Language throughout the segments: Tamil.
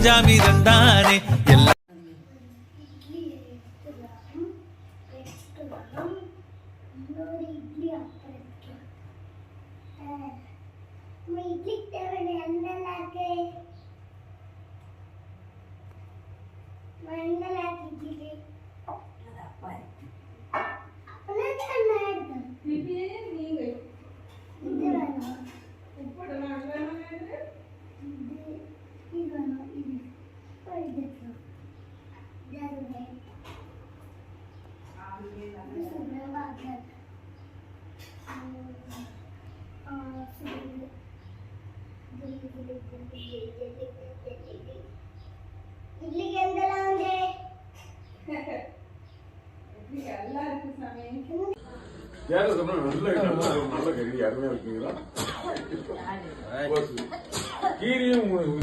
பஞ்சாமிரம் தானே எல்லாம்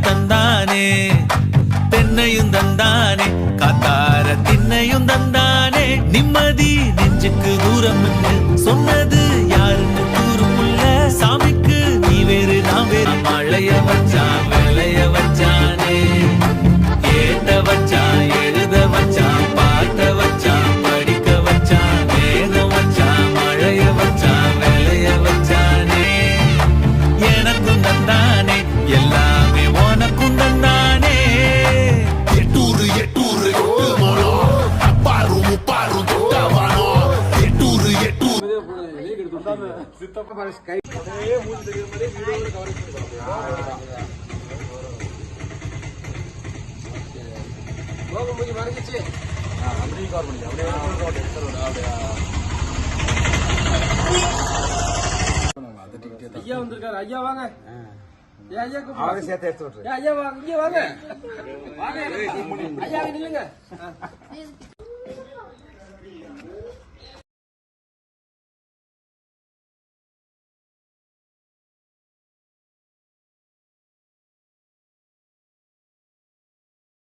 தந்தானே தென்னையும் தந்தானே காத்தார திண்ணையும் தந்தானே நிம்மதி நெஞ்சுக்கு தூரம் சொன்னது யாருன்னு கூறுமுல்ல சாமிக்கு நீ வேறு நான் வேறு மழைய வச்சான் விளைய வச்சானே ஏத்த வச்சான் எழுத வச்சான் பார்த்த வச்சான் படிக்க வச்சான் வேதம் வச்சான் மழைய வச்சான் விளைய வச்சானே எனக்கும் தந்தானே எல்லாமே உனக்கும் தந்தானே எட்டூரு எட்டூரு அப்பாரு முப்பாரு தொட்டாவானோ எட்டூரு எட்டூரு ஐயா வந்திருக்காரு. ஐயா வாங்க. ஐயா சேர்த்து ஐயா வாங்க, இங்க வாங்க. வாங்க ஐயா, நில்லுங்க.